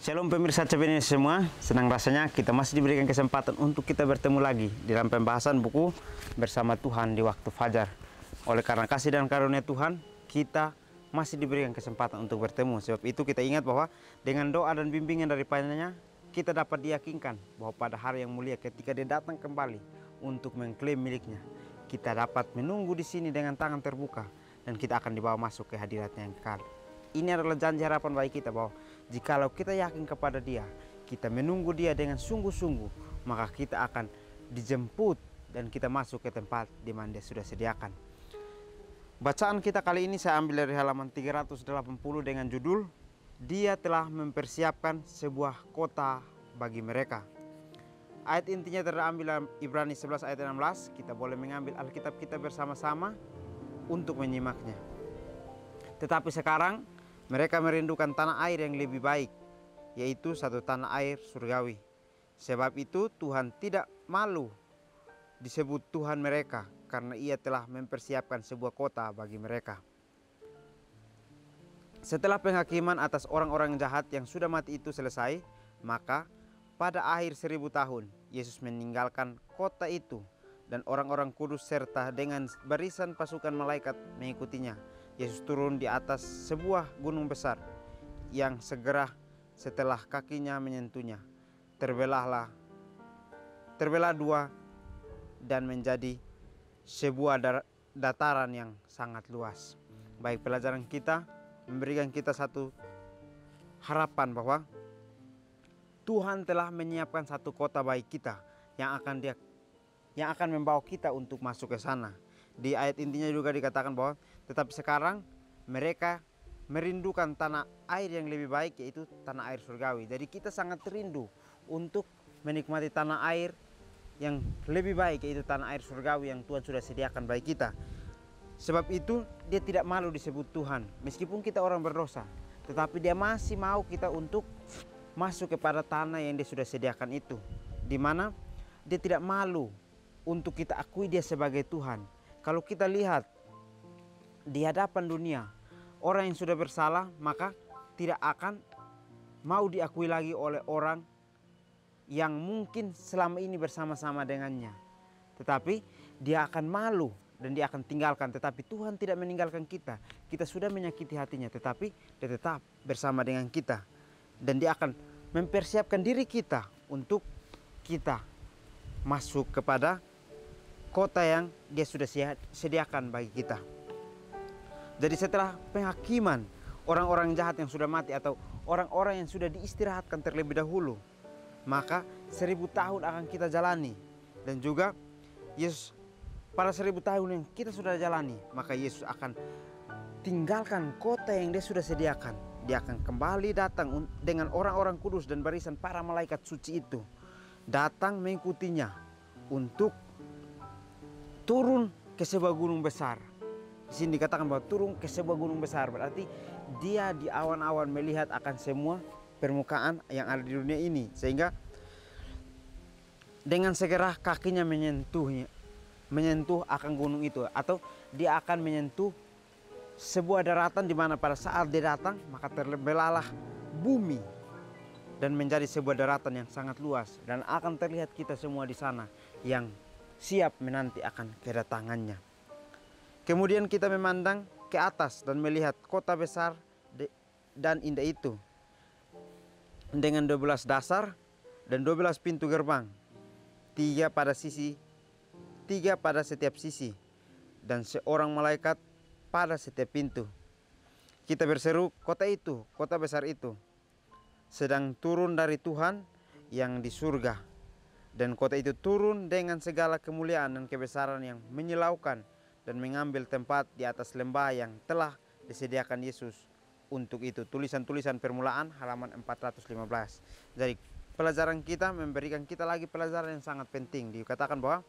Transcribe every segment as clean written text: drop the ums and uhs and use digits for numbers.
Shalom pemirsa CBN semua, senang rasanya kita masih diberikan kesempatan untuk kita bertemu lagi dalam pembahasan buku Bersama Tuhan di Waktu Fajar. Oleh karena kasih dan karunia Tuhan, kita masih diberikan kesempatan untuk bertemu. Sebab itu kita ingat bahwa dengan doa dan bimbingan daripadanya, kita dapat diyakinkan bahwa pada hari yang mulia ketika dia datang kembali untuk mengklaim miliknya, kita dapat menunggu di sini dengan tangan terbuka dan kita akan dibawa masuk ke hadiratnya yang kekal. Ini adalah janji harapan bagi kita bahwa jikalau kita yakin kepada Dia, kita menunggu Dia dengan sungguh-sungguh, maka kita akan dijemput dan kita masuk ke tempat di mana Dia sudah sediakan. Bacaan kita kali ini saya ambil dari halaman 380 dengan judul Dia telah mempersiapkan sebuah kota bagi mereka. Ayat intinya terambil dalam Ibrani 11 ayat 16. Kita boleh mengambil Alkitab kita bersama-sama untuk menyimaknya. Tetapi sekarang mereka merindukan tanah air yang lebih baik, yaitu satu tanah air surgawi. Sebab itu Tuhan tidak malu disebut Tuhan mereka, karena Ia telah mempersiapkan sebuah kota bagi mereka. Setelah penghakiman atas orang-orang jahat yang sudah mati itu selesai, maka pada akhir 1000 tahun Yesus meninggalkan kota itu, dan orang-orang kudus serta dengan barisan pasukan malaikat mengikutinya. Yesus turun di atas sebuah gunung besar yang segera setelah kakinya menyentuhnya, terbelah dua dan menjadi sebuah dataran yang sangat luas. Baik, pelajaran kita memberikan kita satu harapan bahwa Tuhan telah menyiapkan satu kota bagi kita yang akan membawa kita untuk masuk ke sana. Di ayat intinya juga dikatakan bahwa tetapi sekarang mereka merindukan tanah air yang lebih baik, yaitu tanah air surgawi. Jadi kita sangat rindu untuk menikmati tanah air yang lebih baik, yaitu tanah air surgawi yang Tuhan sudah sediakan bagi kita. Sebab itu Dia tidak malu disebut Tuhan. Meskipun kita orang berdosa, tetapi Dia masih mau kita untuk masuk kepada tanah yang Dia sudah sediakan itu, di mana Dia tidak malu untuk kita akui Dia sebagai Tuhan. Kalau kita lihat di hadapan dunia, orang yang sudah bersalah maka tidak akan mau diakui lagi oleh orang yang mungkin selama ini bersama-sama dengannya. Tetapi dia akan malu dan dia akan tinggalkan. Tetapi Tuhan tidak meninggalkan kita. Kita sudah menyakiti hatinya, tetapi Dia tetap bersama dengan kita. Dan Dia akan mempersiapkan diri kita untuk kita masuk kepada kota yang Dia sudah sediakan bagi kita. Jadi setelah penghakiman orang-orang jahat yang sudah mati atau orang-orang yang sudah diistirahatkan terlebih dahulu, maka 1000 tahun akan kita jalani. Dan juga Yesus pada 1000 tahun yang kita sudah jalani, maka Yesus akan tinggalkan kota yang Dia sudah sediakan. Dia akan kembali datang dengan orang-orang kudus dan barisan para malaikat suci itu, datang mengikutinya untuk turun ke sebuah gunung besar. Di sini dikatakan bahwa turun ke sebuah gunung besar, berarti Dia di awan-awan melihat akan semua permukaan yang ada di dunia ini, sehingga dengan segera kakinya menyentuh akan gunung itu, atau Dia akan menyentuh sebuah daratan di mana pada saat Dia datang maka terbelahlah bumi dan menjadi sebuah daratan yang sangat luas, dan akan terlihat kita semua di sana yang siap menanti akan kedatangannya. Kemudian kita memandang ke atas dan melihat kota besar dan indah itu dengan 12 dasar dan 12 pintu gerbang, 3 pada setiap sisi, dan seorang malaikat pada setiap pintu. Kita berseru, kota besar itu sedang turun dari Tuhan yang di surga. Dan kota itu turun dengan segala kemuliaan dan kebesaran yang menyilaukan, dan mengambil tempat di atas lembah yang telah disediakan Yesus untuk itu. Tulisan-tulisan permulaan halaman 415. Jadi pelajaran kita memberikan kita lagi pelajaran yang sangat penting. Dikatakan bahwa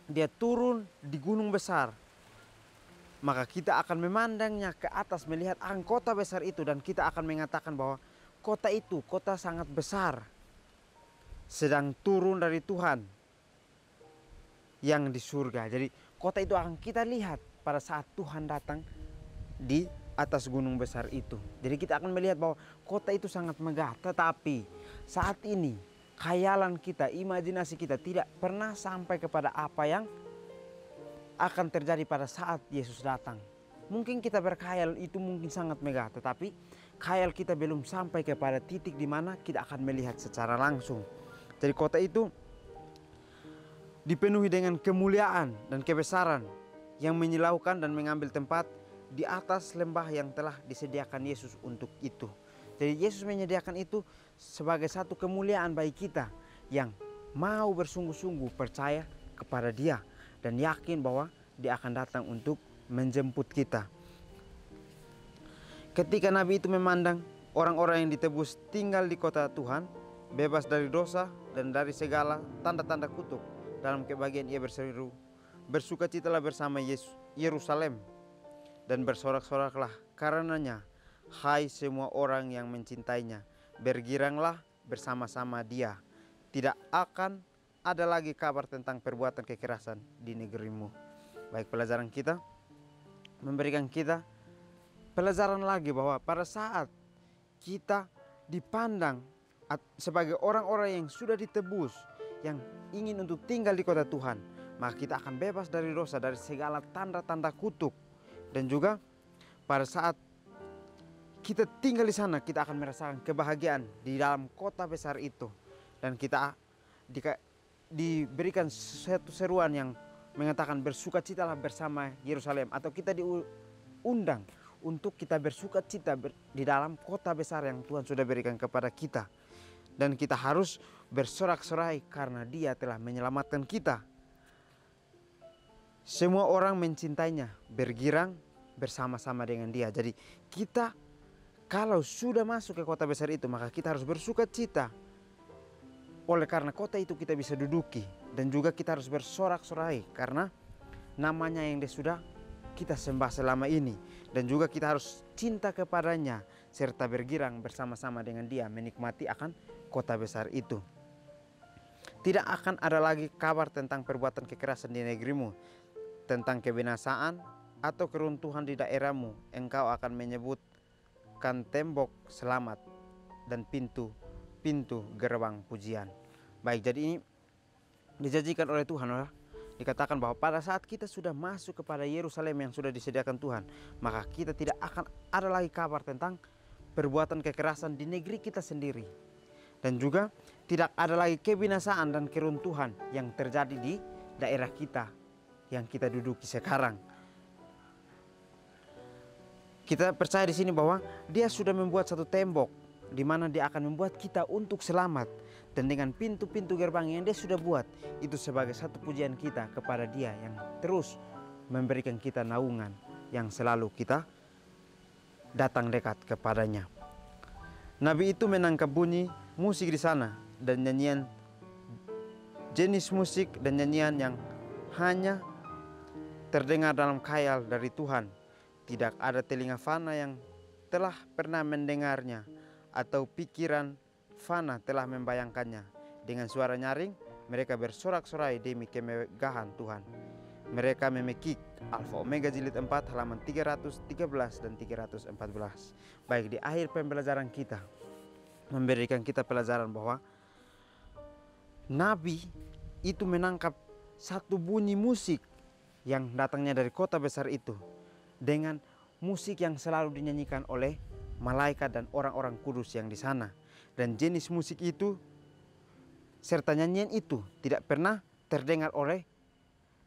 Dia turun di gunung besar, maka kita akan memandangnya ke atas, melihat akan kota besar itu, dan kita akan mengatakan bahwa kota itu kota sangat besar, sedang turun dari Tuhan yang di surga. Jadi kota itu akan kita lihat pada saat Tuhan datang di atas gunung besar itu. Jadi kita akan melihat bahwa kota itu sangat megah, tetapi saat ini khayalan kita, imajinasi kita tidak pernah sampai kepada apa yang akan terjadi pada saat Yesus datang. Mungkin kita berkhayal itu mungkin sangat megah, tetapi khayal kita belum sampai kepada titik di mana kita akan melihat secara langsung. Jadi kota itu dipenuhi dengan kemuliaan dan kebesaran yang menyilaukan dan mengambil tempat di atas lembah yang telah disediakan Yesus untuk itu. Jadi Yesus menyediakan itu sebagai satu kemuliaan bagi kita yang mau bersungguh-sungguh percaya kepada Dia dan yakin bahwa Dia akan datang untuk menjemput kita. Ketika Nabi itu memandang orang-orang yang ditebus tinggal di kota Tuhan, bebas dari dosa dan dari segala tanda-tanda kutuk, dalam kebahagiaan ia berseru, bersukacitalah bersama Yerusalem dan bersorak-soraklah karenanya, hai semua orang yang mencintainya, bergiranglah bersama-sama Dia. Tidak akan ada lagi kabar tentang perbuatan kekerasan di negerimu. Baik, pelajaran kita memberikan kita pelajaran lagi bahwa pada saat kita dipandang sebagai orang-orang yang sudah ditebus, yang ingin untuk tinggal di kota Tuhan, maka kita akan bebas dari dosa, dari segala tanda-tanda kutuk. Dan juga pada saat kita tinggal di sana, kita akan merasakan kebahagiaan di dalam kota besar itu. Dan kita diberikan satu seruan yang mengatakan bersukacitalah bersama Yerusalem, atau kita diundang untuk kita bersukacita di dalam kota besar yang Tuhan sudah berikan kepada kita. Dan kita harus bersorak-sorai karena Dia telah menyelamatkan kita. Semua orang mencintainya, bergirang bersama-sama dengan Dia. Jadi kita kalau sudah masuk ke kota besar itu, maka kita harus bersukacita. Oleh karena kota itu kita bisa duduki, dan juga kita harus bersorak-sorai karena namanya yang dia sudah kita sembah selama ini. Dan juga kita harus cinta kepadanya serta bergirang bersama-sama dengan Dia menikmati akan kota besar itu. Tidak akan ada lagi kabar tentang perbuatan kekerasan di negerimu, tentang kebinasaan atau keruntuhan di daerahmu. Engkau akan menyebutkan tembok selamat dan pintu gerbang pujian. Baik, jadi ini dijanjikan oleh Tuhan, dikatakan bahwa pada saat kita sudah masuk kepada Yerusalem yang sudah disediakan Tuhan, maka kita tidak akan ada lagi kabar tentang perbuatan kekerasan di negeri kita sendiri. Dan juga tidak ada lagi kebinasaan dan keruntuhan yang terjadi di daerah kita yang kita duduki sekarang. Kita percaya di sini bahwa Dia sudah membuat satu tembok di mana Dia akan membuat kita untuk selamat, dan dengan pintu-pintu gerbang yang Dia sudah buat itu sebagai satu pujian kita kepada Dia yang terus memberikan kita naungan yang selalu kita datang dekat kepadanya. Nabi itu menangkap bunyi musik di sana dan nyanyian, jenis musik dan nyanyian yang hanya terdengar dalam khayal dari Tuhan. Tidak ada telinga fana yang telah pernah mendengarnya, atau pikiran fana telah membayangkannya. Dengan suara nyaring mereka bersorak-sorai demi kemegahan Tuhan. Mereka memekik. Alfa Omega jilid 4 halaman 313 dan 314. Baik, di akhir pembelajaran kita memberikan kita pelajaran bahwa Nabi itu menangkap satu bunyi musik yang datangnya dari kota besar itu, dengan musik yang selalu dinyanyikan oleh malaikat dan orang-orang kudus yang di sana. Dan jenis musik itu serta nyanyian itu tidak pernah terdengar oleh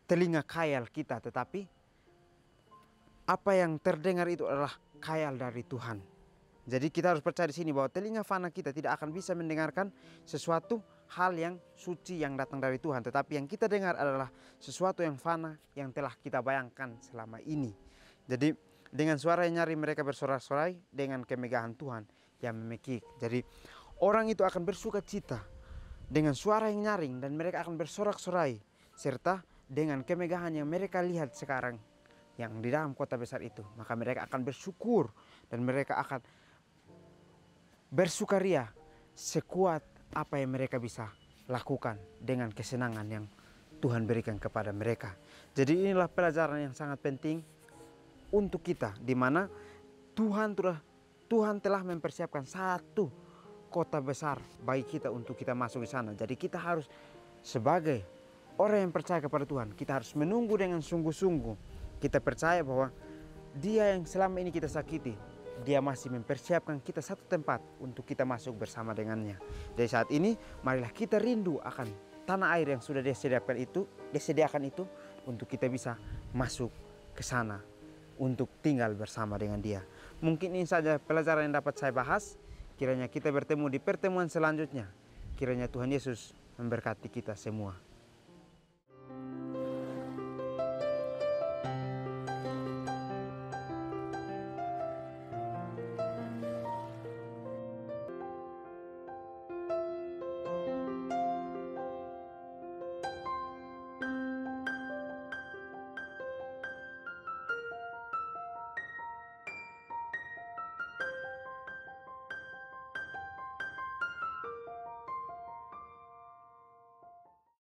telinga khayal kita, tetapi apa yang terdengar itu adalah khayal dari Tuhan. Jadi kita harus percaya di sini bahwa telinga fana kita tidak akan bisa mendengarkan sesuatu hal yang suci yang datang dari Tuhan, tetapi yang kita dengar adalah sesuatu yang fana yang telah kita bayangkan selama ini. Jadi dengan suara yang nyaring mereka bersorak-sorai dengan kemegahan Tuhan yang memekik. Jadi orang itu akan bersuka cita dengan suara yang nyaring, dan mereka akan bersorak-sorai serta dengan kemegahan yang mereka lihat sekarang yang di dalam kota besar itu. Maka mereka akan bersyukur dan mereka akan bersukaria sekuat apa yang mereka bisa lakukan dengan kesenangan yang Tuhan berikan kepada mereka. Jadi inilah pelajaran yang sangat penting untuk kita, di mana Tuhan telah mempersiapkan satu kota besar bagi kita untuk kita masuk di sana. Jadi kita harus sebagai orang yang percaya kepada Tuhan, kita harus menunggu dengan sungguh-sungguh. Kita percaya bahwa Dia yang selama ini kita sakiti, Dia masih mempersiapkan kita satu tempat untuk kita masuk bersama dengannya. Jadi saat ini marilah kita rindu akan tanah air yang sudah Dia sediakan itu untuk kita bisa masuk ke sana untuk tinggal bersama dengan Dia. Mungkin ini saja pelajaran yang dapat saya bahas. Kiranya kita bertemu di pertemuan selanjutnya. Kiranya Tuhan Yesus memberkati kita semua.